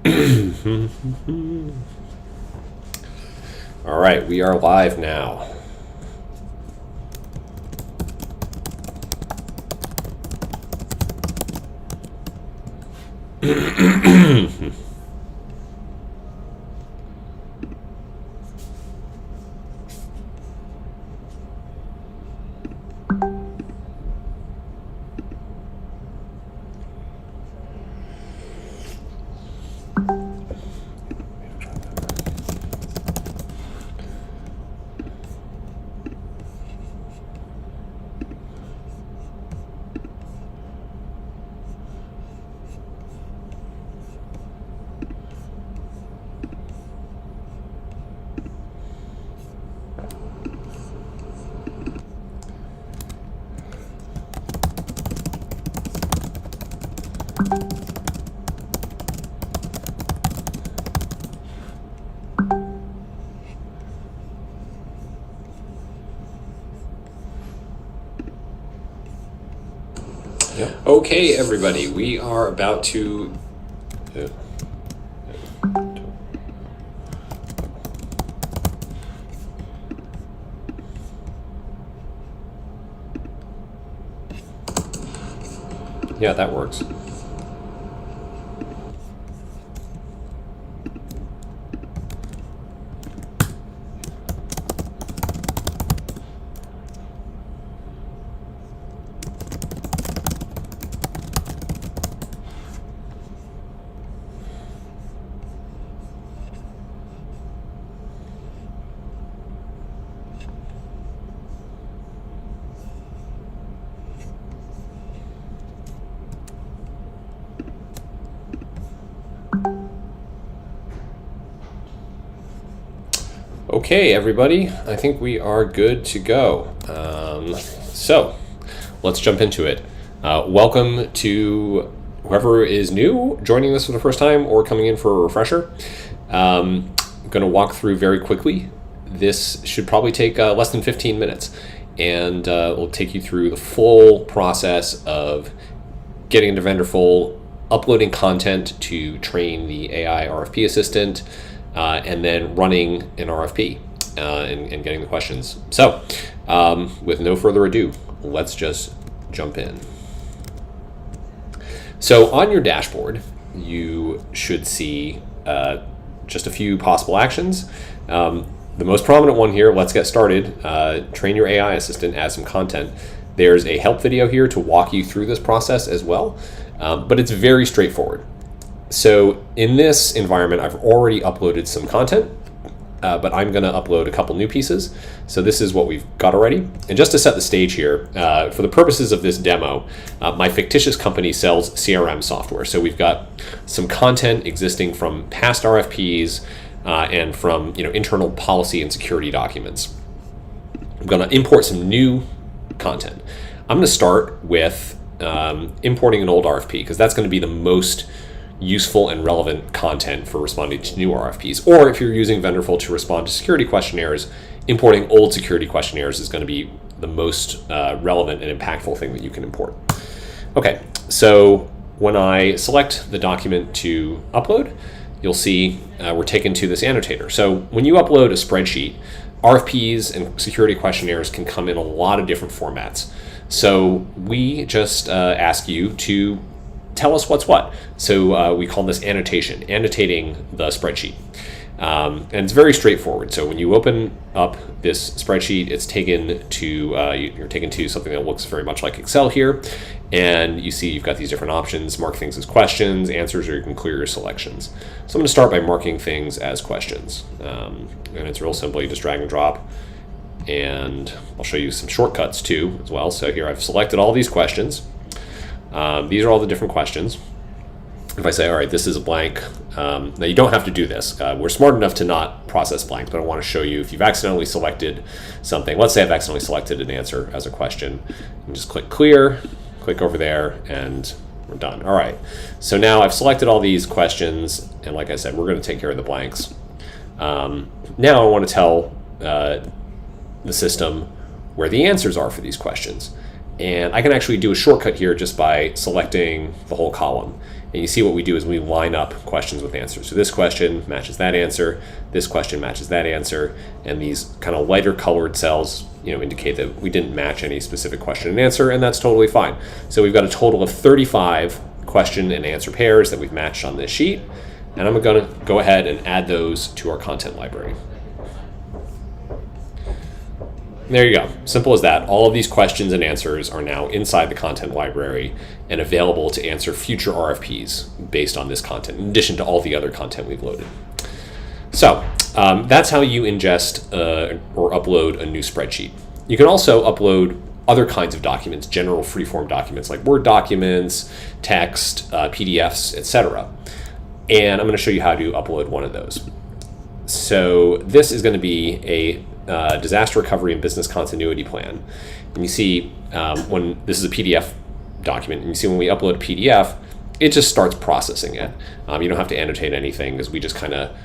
All right, we are live now. Okay, everybody, we are about to... Yeah, that works. Okay, everybody, I think we are good to go. So, let's jump into it. Welcome to whoever is new, joining us for the first time, or coming in for a refresher. I'm going to walk through very quickly. This should probably take less than 15 minutes, and we'll take you through the full process of getting into Vendorful, uploading content to train the AI RFP assistant, and then running an RFP and getting the questions. So, with no further ado, let's just jump in. So on your dashboard, you should see just a few possible actions. The most prominent one here, let's get started, train your AI assistant, add some content. There's a help video here to walk you through this process as well, but it's very straightforward. So in this environment, I've already uploaded some content, but I'm going to upload a couple new pieces. So this is what we've got already. And just to set the stage here, for the purposes of this demo, my fictitious company sells CRM software. So we've got some content existing from past RFPs and from internal policy and security documents. I'm going to import some new content. I'm going to start with importing an old RFP because that's going to be the most useful and relevant content for responding to new RFPs. Or if you're using Vendorful to respond to security questionnaires, importing old security questionnaires is going to be the most relevant and impactful thing that you can import. Okay, so when I select the document to upload, you'll see we're taken to this annotator. So when you upload a spreadsheet, RFPs and security questionnaires can come in a lot of different formats. So we just ask you to tell us what's what. So we call this annotation, annotating the spreadsheet. And it's very straightforward. So when you open up this spreadsheet, it's taken to, you're taken to something that looks very much like Excel here. And you see you've got these different options, mark things as questions, answers, or you can clear your selections. So I'm going to start by marking things as questions. And it's real simple, you just drag and drop. And I'll show you some shortcuts too as well. So here I've selected all these questions. These are all the different questions. If I say, all right, this is a blank, now you don't have to do this. We're smart enough to not process blanks, but I want to show you if you've accidentally selected something. Let's say I've accidentally selected an answer as a question. And just click clear, click over there, and we're done. All right, so now I've selected all these questions, and like I said, we're going to take care of the blanks. Now I want to tell the system where the answers are for these questions. And I can actually do a shortcut here just by selecting the whole column. And you see what we do is we line up questions with answers. So this question matches that answer, this question matches that answer, and these kind of lighter colored cells, indicate that we didn't match any specific question and answer, and that's totally fine. So we've got a total of 35 question and answer pairs that we've matched on this sheet, and I'm going to go ahead and add those to our content library. There you go. Simple as that. All of these questions and answers are now inside the content library and available to answer future RFPs based on this content, in addition to all the other content we've loaded. So that's how you ingest or upload a new spreadsheet. You can also upload other kinds of documents, general freeform documents like Word documents, text, PDFs, etc. And I'm going to show you how to upload one of those. So this is going to be a disaster recovery and business continuity plan. And you see when this is a PDF document, and you see when we upload a PDF, it just starts processing it. You don't have to annotate anything because we just kind of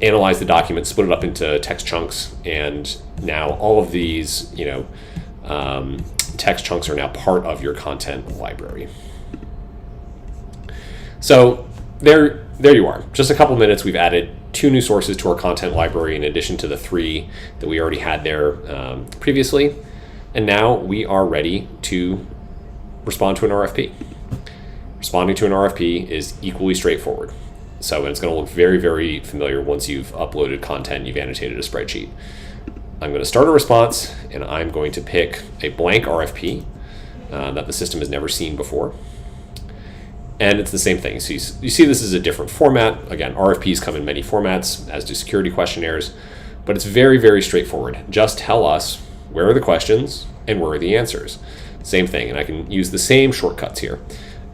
analyze the document, split it up into text chunks, and now all of these text chunks are now part of your content library. So there you are. Just a couple minutes, we've added 2 new sources to our content library in addition to the 3 that we already had there previously. And now we are ready to respond to an RFP. Responding to an RFP is equally straightforward. So it's going to look very, very familiar once you've uploaded content, you've annotated a spreadsheet. I'm going to start a response, and I'm going to pick a blank RFP that the system has never seen before. And it's the same thing. So you see this is a different format. Again, RFPs come in many formats, as do security questionnaires, but it's very, very straightforward. Just tell us where are the questions and where are the answers. Same thing, and I can use the same shortcuts here.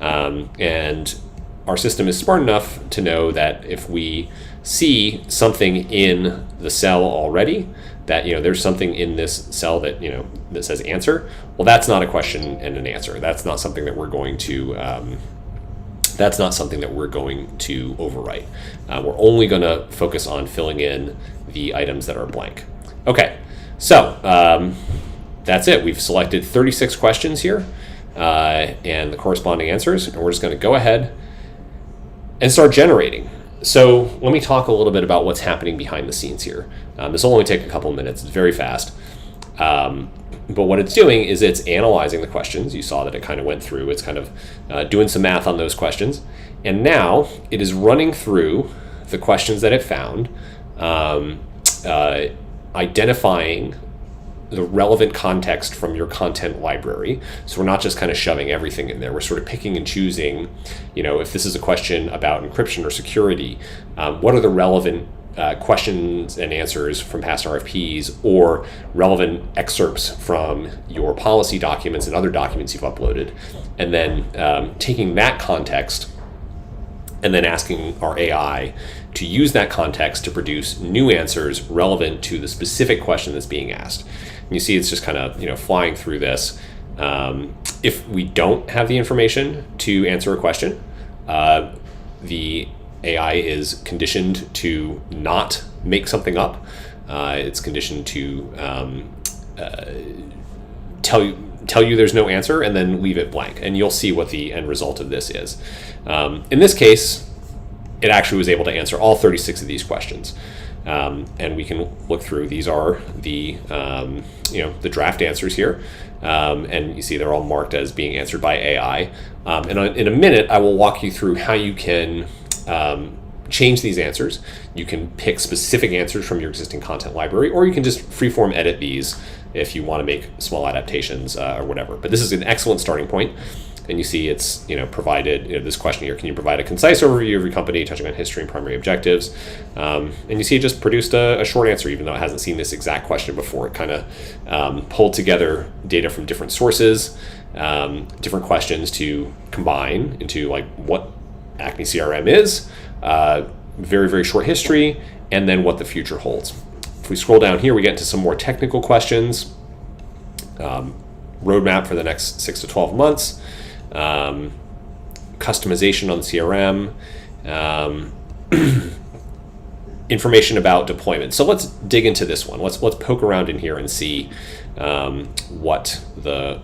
And our system is smart enough to know that if we see something in the cell already, that there's something in this cell that that says answer, well, that's not a question and an answer. That's not something that we're going to overwrite. We're only going to focus on filling in the items that are blank. Okay, so that's it. We've selected 36 questions here and the corresponding answers, and we're just going to go ahead and start generating. So let me talk a little bit about what's happening behind the scenes here. This will only take a couple of minutes. It's very fast. But what it's doing is it's analyzing the questions. You saw that it kind of went through. It's kind of doing some math on those questions. And now it is running through the questions that it found, identifying the relevant context from your content library. So we're not just kind of shoving everything in there. We're sort of picking and choosing, if this is a question about encryption or security, what are the relevant questions and answers from past RFPs or relevant excerpts from your policy documents and other documents you've uploaded, and then taking that context and then asking our AI to use that context to produce new answers relevant to the specific question that's being asked. And you see it's just kind of flying through this. If we don't have the information to answer a question, the AI is conditioned to not make something up. It's conditioned to tell you there's no answer and then leave it blank. And you'll see what the end result of this is. In this case, it actually was able to answer all 36 of these questions. And we can look through. These are the the draft answers here. And you see they're all marked as being answered by AI. And in a minute, I will walk you through how you can change these answers. You can pick specific answers from your existing content library, or you can just freeform edit these if you want to make small adaptations or whatever. But this is an excellent starting point. And you see it's provided this question here. Can you provide a concise overview of your company, touching on history and primary objectives? And you see it just produced a short answer, even though it hasn't seen this exact question before. It kind of pulled together data from different sources, different questions to combine into like what Acme CRM is, very, very short history, and then what the future holds. If we scroll down here, we get into some more technical questions, roadmap for the next 6 to 12 months, customization on CRM, information about deployment. So let's dig into this one. Let's poke around in here and see what the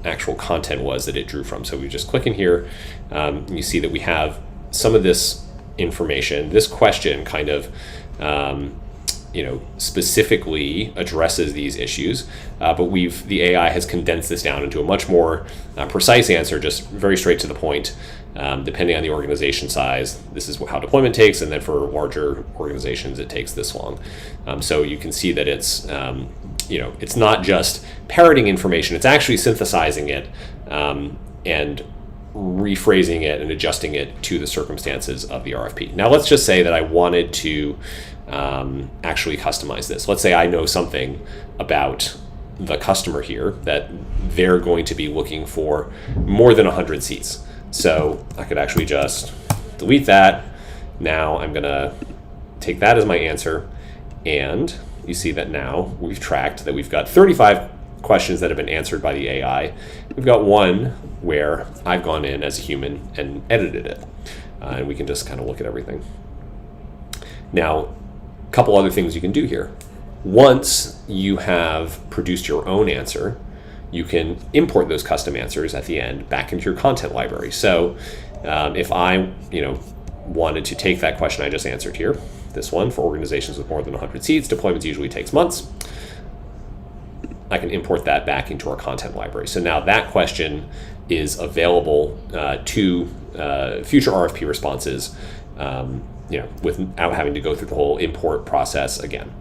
actual content was that it drew from. So we just click in here. You see that we have some of this information. This question kind of specifically addresses these issues, but the AI has condensed this down into a much more precise answer, just very straight to the point. Depending on the organization size, this is how deployment takes, and then for larger organizations, it takes this long. So you can see that it's it's not just parroting information; it's actually synthesizing it and rephrasing it and adjusting it to the circumstances of the RFP. Now, let's just say that I wanted to actually customize this. Let's say I know something about the customer here, that they're going to be looking for more than 100 seats. So I could actually just delete that. Now I'm going to take that as my answer. And you see that now we've tracked that we've got 35 questions that have been answered by the AI. We've got one where I've gone in as a human and edited it. And we can just kind of look at everything. Now, a couple other things you can do here. Once you have produced your own answer, you can import those custom answers at the end back into your content library. So if I wanted to take that question I just answered here, this one, for organizations with more than 100 seats, deployments usually takes months, I can import that back into our content library. So now that question is available to future RFP responses without having to go through the whole import process again.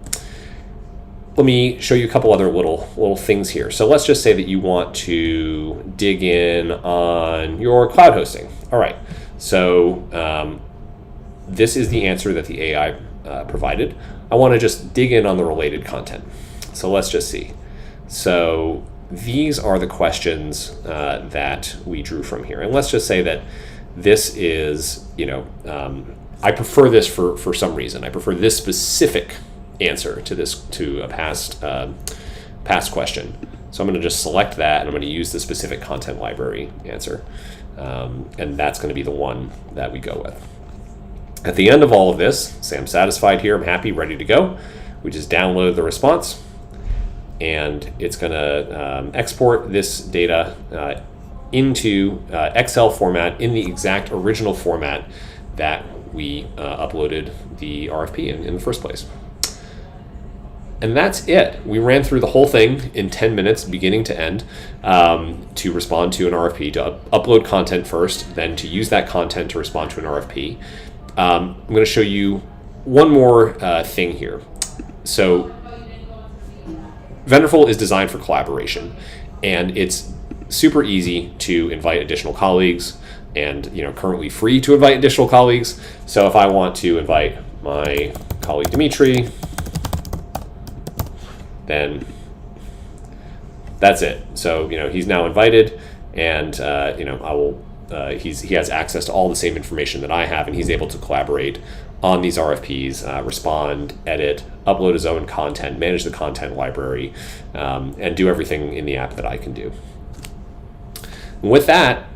Let me show you a couple other little things here. So let's just say that you want to dig in on your cloud hosting. All right, so this is the answer that the AI provided. I want to just dig in on the related content. So let's just see. So these are the questions that we drew from here. And let's just say that this is, I prefer this for some reason. I prefer this specific answer to a past question. So I'm going to just select that, and I'm going to use the specific content library answer. And that's going to be the one that we go with. At the end of all of this, say I'm satisfied here, I'm happy, ready to go. We just download the response, and it's going to export this data into Excel format in the exact original format that we uploaded the RFP in the first place. And that's it. We ran through the whole thing in 10 minutes, beginning to end, to respond to an RFP, to upload content first, then to use that content to respond to an RFP. I'm going to show you one more thing here. So Vendorful is designed for collaboration, and it's super easy to invite additional colleagues, and currently free to invite additional colleagues. So if I want to invite my colleague Dimitri, then that's it. So he's now invited, and I will. He has access to all the same information that I have, and he's able to collaborate on these RFPs, respond, edit, upload his own content, manage the content library, and do everything in the app that I can do. And with that,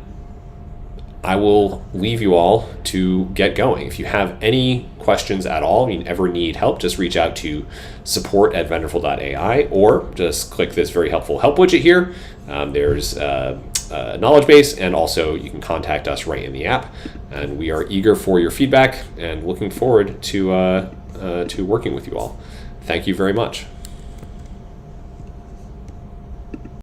I will leave you all to get going. If you have any questions at all, and you ever need help, just reach out to support@vendorful.ai, or just click this very helpful help widget here. There's a knowledge base, and also you can contact us right in the app. And we are eager for your feedback and looking forward to working with you all. Thank you very much.